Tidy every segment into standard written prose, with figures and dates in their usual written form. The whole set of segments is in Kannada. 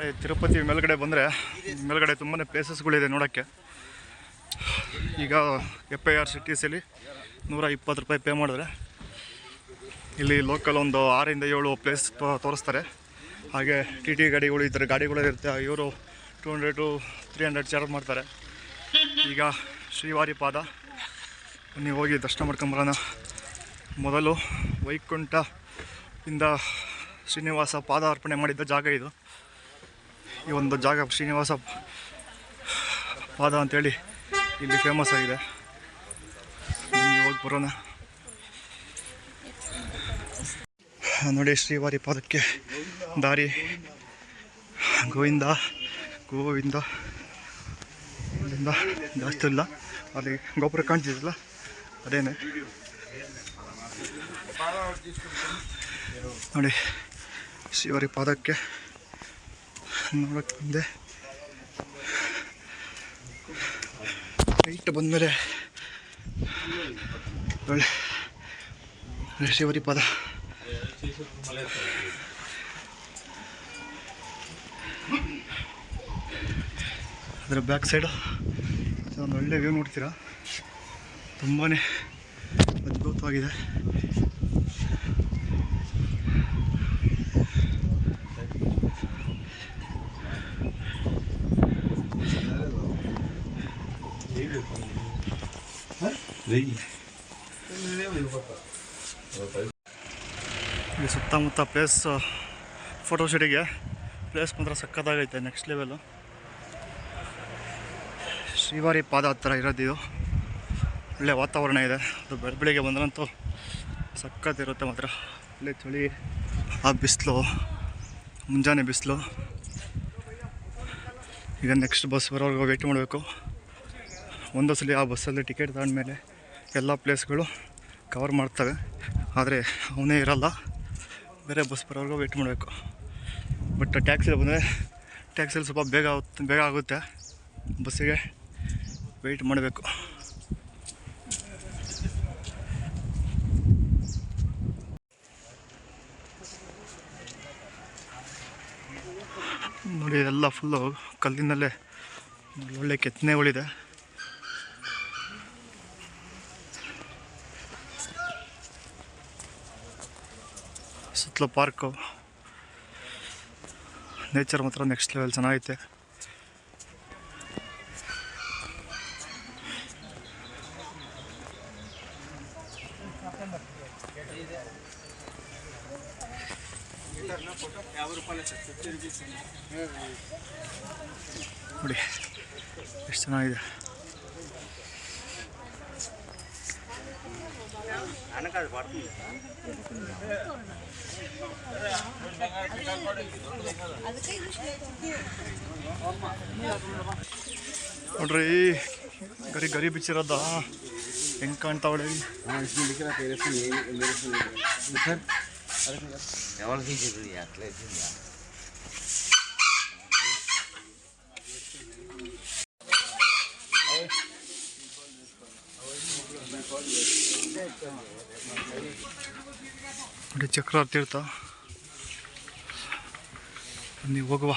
ತಿರುಪತಿ ಮೇಲ್ಗಡೆ ಬಂದರೆ ಮೇಲ್ಗಡೆ ತುಂಬಾ ಪ್ಲೇಸಸ್ಗಳಿದೆ ನೋಡೋಕ್ಕೆ. ಈಗ FIRCTCಯಲ್ಲಿ 120 ರೂಪಾಯಿ ಪೇ ಮಾಡಿದ್ರೆ ಇಲ್ಲಿ ಲೋಕಲ್ ಒಂದು 6 ಇಂದ 7 ಪ್ಲೇಸ್ ತೋರಿಸ್ತಾರೆ. ಹಾಗೆ TT ಗಾಡಿಗಳು ಇದ್ದರೆ ಗಾಡಿಗಳಿರುತ್ತೆ, ಇವರು 200 to 300 ಚಾರ್ಜ್ ಮಾಡ್ತಾರೆ. ಈಗ ಶ್ರೀವಾರಿ ಪಾದ ನೀವು ಹೋಗಿ ದರ್ಶನ ಮಾಡ್ಕೊಂಬರೋಣ. ಮೊದಲು ವೈಕುಂಠದಿಂದ ಶ್ರೀನಿವಾಸ ಪಾದ ಅರ್ಪಣೆ ಮಾಡಿದ್ದ ಜಾಗ ಇದು. ಈ ಒಂದು ಜಾಗ ಶ್ರೀನಿವಾಸ ಪಾದ ಅಂತೇಳಿ ಇಲ್ಲಿ ಫೇಮಸ್ ಆಗಿದೆ. ಹೋಗಿ ಬರೋಣ. ನೋಡಿ ಶ್ರೀವಾರಿ ಪಾದಕ್ಕೆ ದಾರಿ. ಗೋವಿಂದ ಗೋವಿಂದ ಇಲ್ಲಿಂದ ಜಾಸ್ತಿ ಇಲ್ಲ, ಅಲ್ಲಿ ಗೋಪುರ ಕಾಣ್ತಿದ್ದಲ್ಲ ಅದೇನೆ ನೋಡಿ. ಶ್ರೀವಾರಿ ಪಾದಕ್ಕೆ ನೋಡಕ್ಕೆ ಬಂದೆ. ನೈಟ್ ಬಂದಮೇಲೆ ಒಳ್ಳೆ ಶ್ರೀವಾರಿ ಪಾದ. ಅದರ ಬ್ಯಾಕ್ ಸೈಡು ಒಂದು ಒಳ್ಳೆ ವ್ಯೂ ನೋಡ್ತೀರಾ, ತುಂಬಾ ಅದ್ಭುತವಾಗಿದೆ. ಈ ಸುತ್ತಮುತ್ತ ಪ್ಲೇಸ್ ಫೋಟೋಶೂಟಿಗೆ ಪ್ಲೇಸ್ ಮಾತ್ರ ಸಕ್ಕತ್ತಾಗೈತೆ, ನೆಕ್ಸ್ಟ್ ಲೆವೆಲು. ಶ್ರೀವಾರಿ ಪಾದ ಹತ್ರ ಇರೋದಿದು. ಒಳ್ಳೆ ವಾತಾವರಣ ಇದೆ. ಅದು ಬೆಳಗ್ಗೆ ಬಂದ್ರಂತೂ ಸಕ್ಕತ್ತಿರುತ್ತೆ ಮಾತ್ರ. ಒಳ್ಳೆ ಚಳಿ, ಆ ಬಿಸಿಲು, ಮುಂಜಾನೆ ಬಿಸಿಲು. ಈಗ ನೆಕ್ಸ್ಟ್ ಬಸ್ ಬರೋವರೆಗೂ ವೆಯ್ಟ್ ಮಾಡಬೇಕು. ಒಂದು ಸಲ ಆ ಬಸ್ಸಲ್ಲಿ ಟಿಕೆಟ್ ತಗೊಂಡ್ಮೇಲೆ ಎಲ್ಲ ಪ್ಲೇಸ್ಗಳು ಕವರ್ ಮಾಡ್ತವೆ, ಆದರೆ ಅವನೇ ಇರಲ್ಲ. ಬೇರೆ ಬಸ್ ಬರೋವರೆಗೂ ವೆಯ್ಟ್ ಮಾಡಬೇಕು. ಬಟ್ ಟ್ಯಾಕ್ಸಿಲಿ ಬಂದರೆ ಟ್ಯಾಕ್ಸಿಲಿ ಸ್ವಲ್ಪ ಬೇಗ ಆಗುತ್ತೆ. ಬಸ್ಸಿಗೆ ವೆಯ್ಟ್ ಮಾಡಬೇಕು. ನೋಡಿ ಎಲ್ಲ ಫುಲ್ಲು ಕಲ್ಲಿನಲ್ಲೇ ಒಳ್ಳೆ ಕೆತ್ತನೆಗಳಿದೆ. ಸುತ್ತಲೂ ಪಾರ್ಕು, ನೇಚರ್ ಮಾತ್ರ ನೆಕ್ಸ್ಟ್ ಲೆವೆಲ್ ಚೆನ್ನಾಗೈತೆ. ನೋಡಿ ಎಷ್ಟು ಚೆನ್ನಾಗಿದೆ. ನೋಡ್ರಿ ಗರಿ ಗರಿ ಬಿಚ್ಚಿರೋದ ಹೆಂಗೆ ಕಾಣ್ತಾವಳೆ. ನೋಡಿ ಚಕ್ರ ತೀರ್ಥ, ನೀವು ಹೋಗುವ.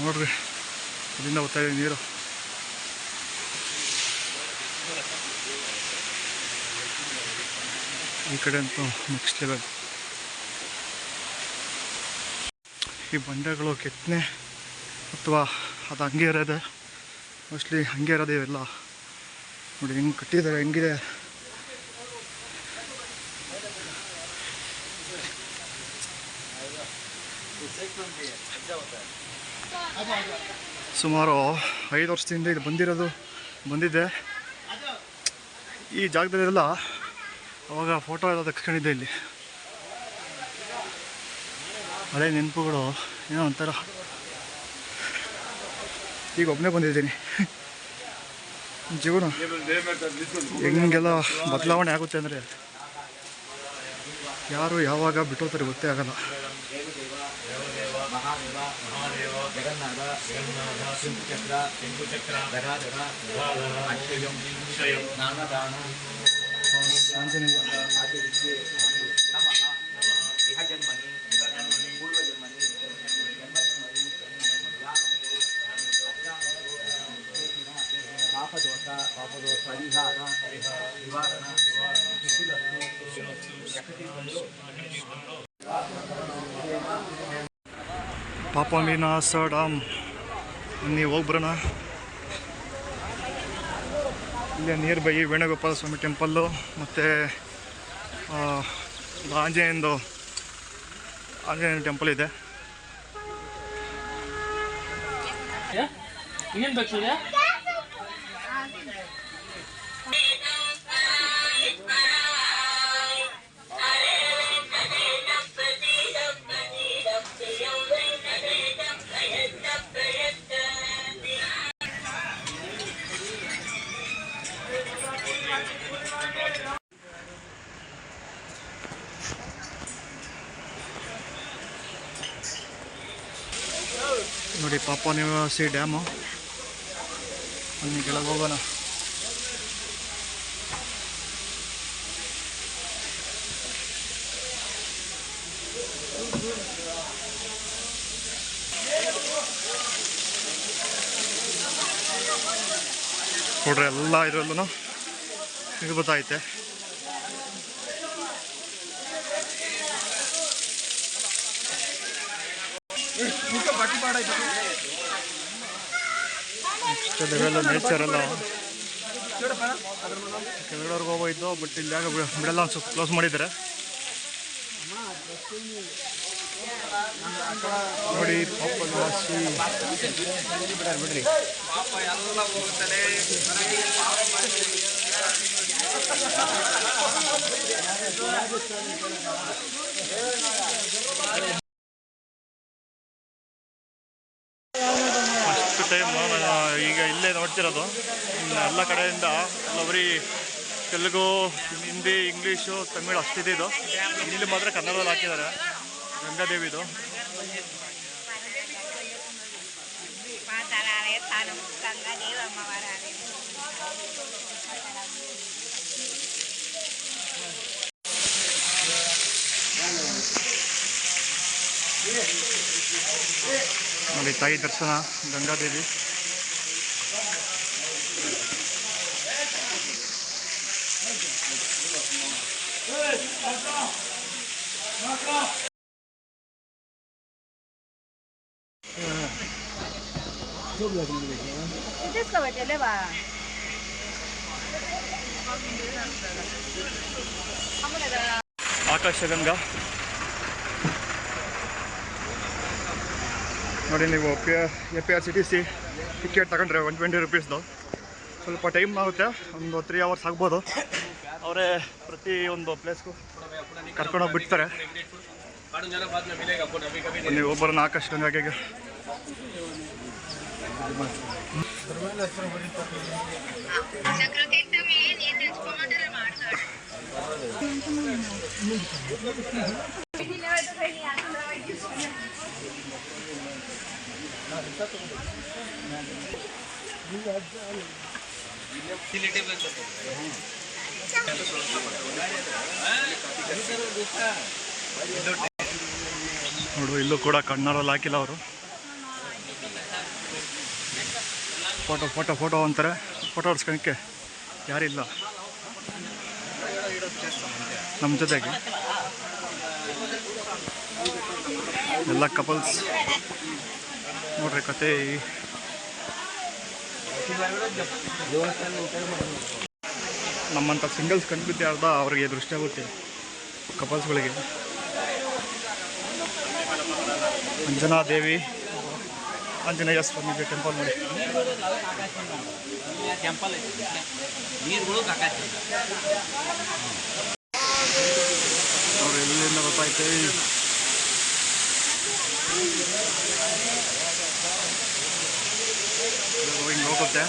ನೋಡ್ರಿ ಇಲ್ಲಿಂದ ಹೋಗ್ತಾ ಇದೆ ನೀರು. ಈ ಕಡೆ ಅಂತೂ ನೆಕ್ಸ್ಟ್ ಲೆವೆಲ್. ಈ ಬಂಡೆಗಳು ಕೆತ್ತನೆ ಅಥವಾ ಅದು ಹಂಗೆ ಇರೋದೆ, ಮೋಸ್ಟ್ಲಿ ಹಂಗೆ ಇರೋದು ಇವೆಲ್ಲ. ನೋಡಿ ಹೆಂಗೆ ಕಟ್ಟಿದ್ದಾರೆ, ಹೆಂಗಿದೆ. ಸುಮಾರು 5 ವರ್ಷದಿಂದ ಇದು ಬಂದಿದ್ದೆ. ಈ ಜಾಗದಲ್ಲೆಲ್ಲ ಅವಾಗ ಫೋಟೋ ಎಲ್ಲ ತೆಗೆಸ್ಕೊಂಡಿದ್ದೆ ಇಲ್ಲಿ. ಹಳೆ ನೆನಪುಗಳು ಏನೋ ಒಂಥರ. ಈಗ ಒಬ್ಬನೇ ಬಂದಿದ್ದೀನಿ. ಜೀವನ ಹೆಂಗೆಲ್ಲ ಬದಲಾವಣೆ ಆಗುತ್ತೆ ಅಂದರೆ ಯಾರು ಯಾವಾಗ ಬಿಟ್ಟೋತಾರೆ ಗೊತ್ತೇ ಆಗಲ್ಲ. ಆಂಜನೇಯ ಪಾಪವಿನಾಶ ಡ್ಯಾಮ್ ನೀವು ಹೋಗ್ಬರೋಣ. ಇಲ್ಲೇ nearby Venugopala Swamy temple ಮತ್ತು ಆಂಜನೇಯ ಟೆಂಪಲ್ ಇದೆ. ನೋಡಿ ಪಾಪವಿನಾಶ ಡ್ಯಾಮು. ಅಲ್ಲಿ ಕೆಳಗೆ ಹೋಗೋಣ. ನೋಡ್ರಿ ಎಲ್ಲ ಇದರಲ್ಲೂ ಸಿಗ್ಬತ್ತೈತೆ. ಇಷ್ಟೆಲ್ಲ ನೇಚರೆಲ್ಲ ಕೆಳಗಡೆವರೆಗೆ ಹೋಗೋಯ್ತು. ಬಟ್ ಇಲ್ಲಿ ಆಗ ಬಿಡಲ್ಲ, ಒಂದು ಸ್ವಲ್ಪ ಕ್ಲೋಸ್ ಮಾಡಿದ್ದಾರೆ ನೋಡಿ. ಪಾಪವಿನಾಶಿ ಬಿಡ್ರಿ. ಫಸ್ಟ್ ಟೈಮ್ ಈಗ ಇಲ್ಲೇ ನೋಡ್ತಿರೋದು. ಎಲ್ಲ ಕಡೆಯಿಂದ ಎಲ್ಲ ಬರೀ ತೆಲುಗು, ಹಿಂದಿ, ಇಂಗ್ಲೀಷು, ತಮಿಳು ಅಷ್ಟಿದೆ. ಇದು ಇಲ್ಲಿ ಮಾತ್ರ ಕನ್ನಡದಲ್ಲಿ ಹಾಕಿದ್ದಾರೆ. ಗಂಗಾದೇವಿದು ನೋಡಿ. ತಾಯಿ ದರ್ಶನ, ಗಂಗಾದೇವಿ. ಆಕಾಶಗಂಗಾ ನೋಡಿ. ನೀವು APRCTC ಟಿಕೆಟ್ ತಗೊಂಡ್ರೆ 120 ರುಪೀಸ್ದು. ಸ್ವಲ್ಪ ಟೈಮ್ ಆಗುತ್ತೆ, ಒಂದು 3 ಅವರ್ಸ್ ಆಗ್ಬೋದು. ಅವರೇ ಪ್ರತಿ ಒಂದು ಪ್ಲೇಸ್ಗೂ ಕರ್ಕೊಂಡೋಗಿ ಬಿಡ್ತಾರೆ. ನೀವು ಒಬ್ಬರನ್ನ ಆಕಾಶಗಂಗಾಗೆ ನೋಡು. ಇಲ್ಲೂ ಕೂಡ ಕಣ್ಣರಲ್ಲಿ ಹಾಕಿಲ್ಲ ಅವರು. ಫೋಟೋ ಫೋಟೋ ಫೋಟೋ ಅಂತಾರೆ. ಫೋಟೋ ಹೊಡ್ಸ್ಕೊಳಕ್ಕೆ ಯಾರಿಲ್ಲ ನಮ್ಮ ಜೊತೆಗೆ. ಎಲ್ಲ ಕಪಲ್ಸ್ ನೋಡ್ರಿ. ಕತೆ ನಮ್ಮಂಥ ಸಿಂಗಲ್ಸ್ ಕಂಡುಬಿದ್ದೆ ಅರ್ಧ ಅವ್ರಿಗೆ ದೃಷ್ಟಿ ಆಗುತ್ತೆ ಕಪಲ್ಸ್ಗಳಿಗೆ. ಅಂಜನಾದೇವಿ, ಆಂಜನೇಯ ಸ್ವಾಮಿ ಟೆಂಪಲ್ ನೋಡಿ. ಅವ್ರು ಎಲ್ಲಿಂದ ಗೊತ್ತಾಯ್ತು. ಹಾಕುತ್ತೆ.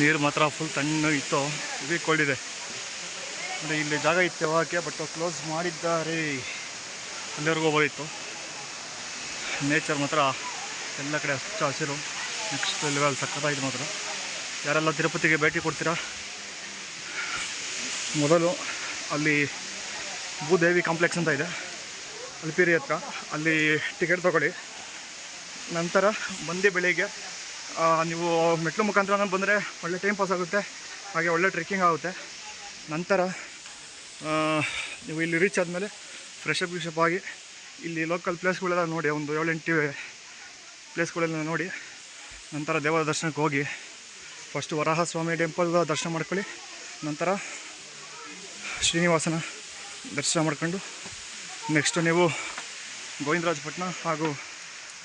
ನೀರು ಮಾತ್ರ ಫುಲ್ ತಣ್ಣಗಿತ್ತು, ಇದು ಕೊಂಡಿದೆ. ಅಂದರೆ ಇಲ್ಲಿ ಜಾಗ ಇತ್ತು ಹೋಗೋಕ್ಕೆ, ಬಟ್ ಕ್ಲೋಸ್ ಮಾಡಿದ್ದಾರೆ. ಅಲ್ಲಿವರೆಗೂ ಹೋಗೋದಿತ್ತು. ನೇಚರ್ ಮಾತ್ರ ಎಲ್ಲ ಕಡೆ ಹಚ್ಚ ಹಸಿರು, ನೆಕ್ಸ್ಟ್ ಲೆವೆಲ್ ಸಕ್ಕತ್ತಾಗಿದೆ ಮಾತ್ರ. ಯಾರೆಲ್ಲ ತಿರುಪತಿಗೆ ಭೇಟಿ ಕೊಡ್ತೀರಾ, ಮೊದಲು ಅಲ್ಲಿ ಭೂದೇವಿ ಕಾಂಪ್ಲೆಕ್ಸ್ ಅಂತ ಇದೆ ಅಲ್ಪಿರಿ ಹತ್ರ, ಅಲ್ಲಿ ಟಿಕೆಟ್ ತೊಗೊಳ್ಳಿ. ನಂತರ ಬಂದು ಬೆಳಿಗ್ಗೆ ನೀವು ಮೆಟ್ಲು ಮುಖಾಂತರ ಬಂದರೆ ಒಳ್ಳೆ ಟೈಮ್ ಪಾಸ್ ಆಗುತ್ತೆ, ಹಾಗೆ ಒಳ್ಳೆ ಟ್ರೆಕ್ಕಿಂಗ್ ಆಗುತ್ತೆ. ನಂತರ ನೀವು ಇಲ್ಲಿ ರೀಚ್ ಆದಮೇಲೆ ಫ್ರೆಶಪ್ ಆಗಿ ಇಲ್ಲಿ ಲೋಕಲ್ ಪ್ಲೇಸ್ಗಳೆಲ್ಲ ನೋಡಿ, ಒಂದು 7-8 ಪ್ಲೇಸ್ಗಳೆಲ್ಲ ನೋಡಿ ನಂತರ ದೇವರ ದರ್ಶನಕ್ಕೆ ಹೋಗಿ. ಫಸ್ಟು ವರಾಹಸ್ವಾಮಿ ಟೆಂಪಲ್ ದರ್ಶನ ಮಾಡ್ಕೊಳ್ಳಿ, ನಂತರ ಶ್ರೀನಿವಾಸನ ದರ್ಶನ ಮಾಡ್ಕೊಂಡು ನೆಕ್ಸ್ಟು ನೀವು ಗೋವಿಂದರಾಜಪಟ್ಟಣ ಹಾಗೂ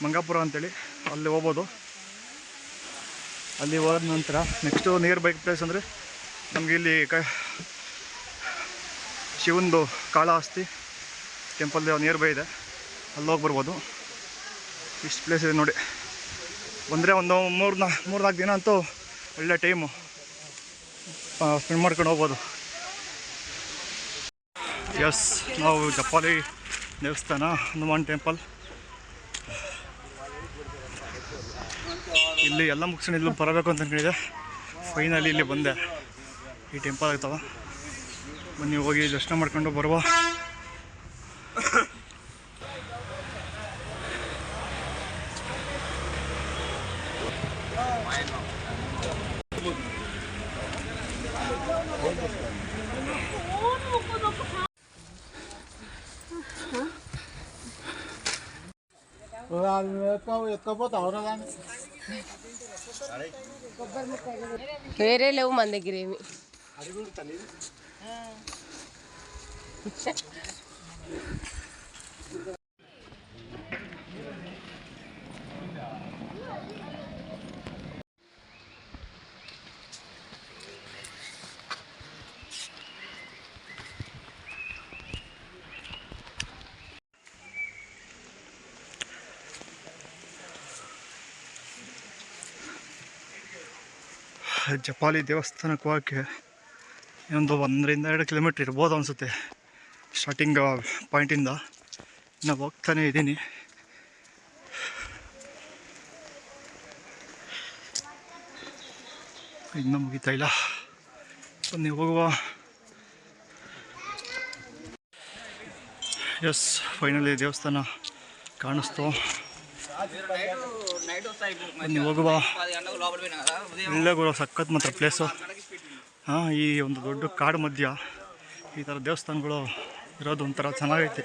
ಮಂಗಾಪುರ ಅಂತೇಳಿ ಅಲ್ಲಿ ಹೋಗ್ಬೋದು. ಅಲ್ಲಿ ಹೋದ ನಂತರ ನೆಕ್ಸ್ಟು ನಿಯರ್ ಬೈ ಪ್ಲೇಸ್ ಅಂದರೆ ನಮಗೆ ಇಲ್ಲಿ ಶಿವಂದು ಕಾಳಹಸ್ತಿ ಟೆಂಪಲ್ ನಿಯರ್ ಬೈ ಇದೆ, ಅಲ್ಲಿ ಹೋಗಿ ಬರ್ಬೋದು. ಇಷ್ಟು ಪ್ಲೇಸ್ ಇದೆ ನೋಡಿ. ಬಂದರೆ ಒಂದು 3-4 ದಿನ ಅಂತೂ ಒಳ್ಳೆ ಟೈಮು ಸ್ಪೆಂಡ್ ಮಾಡ್ಕೊಂಡು ಹೋಗ್ಬೋದು. ಎಸ್, ನಾವು ಜಪಾಲಿ ದೇವಸ್ಥಾನ, ಹನುಮಾನ್ ಟೆಂಪಲ್, ಇಲ್ಲಿ ಎಲ್ಲ ಮುಗಿಸ್ಕೊಂಡು ಇಲ್ಲಿ ಬರಬೇಕು ಅಂತ ಅಂದ್ಕೊಂಡಿದ್ದೆ. ಫೈನಲಿ ಇಲ್ಲಿ ಬಂದೆ. ಈ ಟೆಂಪಲ್ ಆಗ್ತಾವ, ಬನ್ನಿ ಹೋಗಿ ದರ್ಶನ ಮಾಡ್ಕೊಂಡು ಬರುವ. వేరే లేవు మన దగ్గర ఏమి. ಜಪಾಲಿ ದೇವಸ್ಥಾನಕ್ಕೆ ಹೋಗೋಕ್ಕೆ ಇನ್ನೊಂದು 1-2 ಕಿಲೋಮೀಟ್ರ್ ಇರ್ಬೋದು ಅನಿಸುತ್ತೆ ಸ್ಟಾರ್ಟಿಂಗ್ ಪಾಯಿಂಟಿಂದ. ನಾನು ಹೋಗ್ತಾನೆ ಇದ್ದೀನಿ. ಇನ್ನೂ ಮುಗಿತಾ ಇಲ್ಲ, ಬನ್ನಿ ಹೋಗುವ. ಎಸ್, ಫೈನಲಿ ದೇವಸ್ಥಾನ ಕಾಣಿಸ್ತು, ಬನ್ನಿ ಹೋಗುವ. ಒಳ್ಳೆ ಗುರು, ಸಖತ್ ಮಾತ್ರ ಪ್ಲೇಸು. ಈ ಒಂದು ದೊಡ್ಡ ಕಾಡು ಮಧ್ಯ ಈ ಥರ ದೇವಸ್ಥಾನಗಳು ಇರೋದು ಒಂಥರ ಚೆನ್ನಾಗೈತಿ.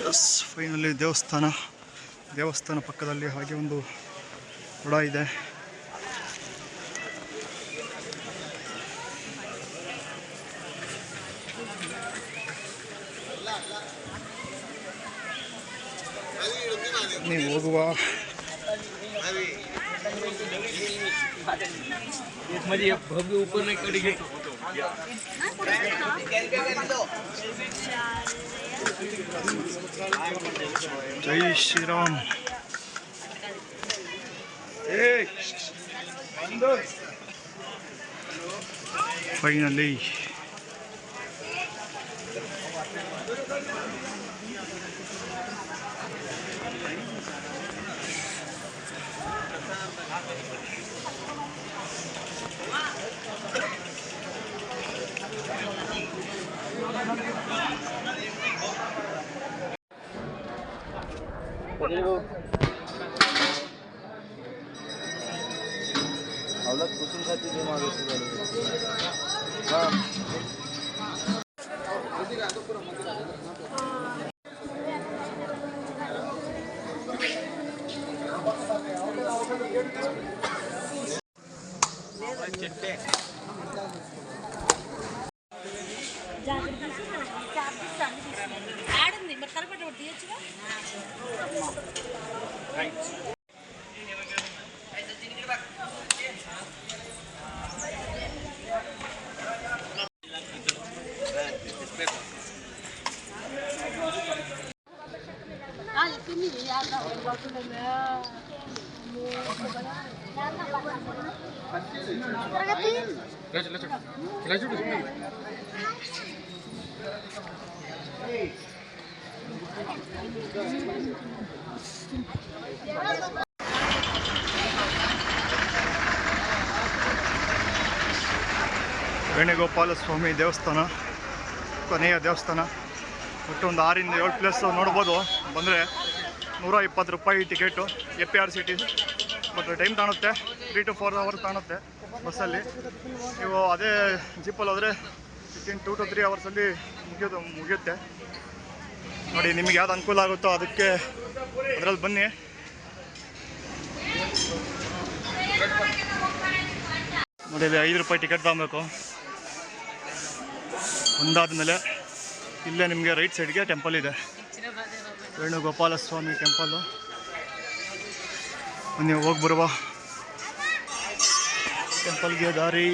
ಎಸ್, ಫೈನಲಿ ದೇವಸ್ಥಾನ ಪಕ್ಕದಲ್ಲಿ ಹಾಗೆ ಒಂದು ಕೊಳ ಇದೆ. ನೀವು ಹೋಗುವ. ಜೈ ಶ್ರೀರಾಮ್. ಫೈನಲಿ हलत कुसुम खाती जे मागे हां ఆడుంది మరి తలపట్ట ఒకటి తీయచ్చుగా ವೇಣುಗೋಪಾಲ ಸ್ವಾಮಿ ದೇವಸ್ಥಾನ ಕೊನೆಯ ದೇವಸ್ಥಾನ. ಒಟ್ಟು ಒಂದು 6 ಇಂದ 7 ಪ್ಲೇಸ್ ನೋಡ್ಬೋದು. ಬಂದರೆ 120 ರೂಪಾಯಿ ಟಿಕೆಟು FARCTC. ಬಟ್ ಟೈಮ್ ತಾಣುತ್ತೆ 3 to 4 hours ತಾಣುತ್ತೆ ಬಸ್ಸಲ್ಲಿ. ನೀವು ಅದೇ ಜೀಪಲ್ಲಿ ಹೋದರೆ ವಿತಿನ್ 2 to 3 ಅವರ್ಸಲ್ಲಿ ಮುಗಿಯುತ್ತೆ. ನೋಡಿ ನಿಮಗೆ ಯಾವ್ದು ಅನುಕೂಲ ಆಗುತ್ತೋ ಅದಕ್ಕೆ ಅದರಲ್ಲಿ ಬನ್ನಿ. ನೋಡಿ ಇಲ್ಲಿ 5 ರೂಪಾಯಿ ಟಿಕೆಟ್ ತಗೊಬೇಕು. ಒಂದಾದಮೇಲೆ ಇಲ್ಲೇ ನಿಮಗೆ ರೈಟ್ ಸೈಡ್ಗೆ ಟೆಂಪಲ್ ಇದೆ, ವೇಣುಗೋಪಾಲ ಸ್ವಾಮಿ ಟೆಂಪಲ್ಲು. ನೀವು ಹೋಗಿ ಬರುವ ಟೆಂಪಲ್ಗೆ ದಾರಿ.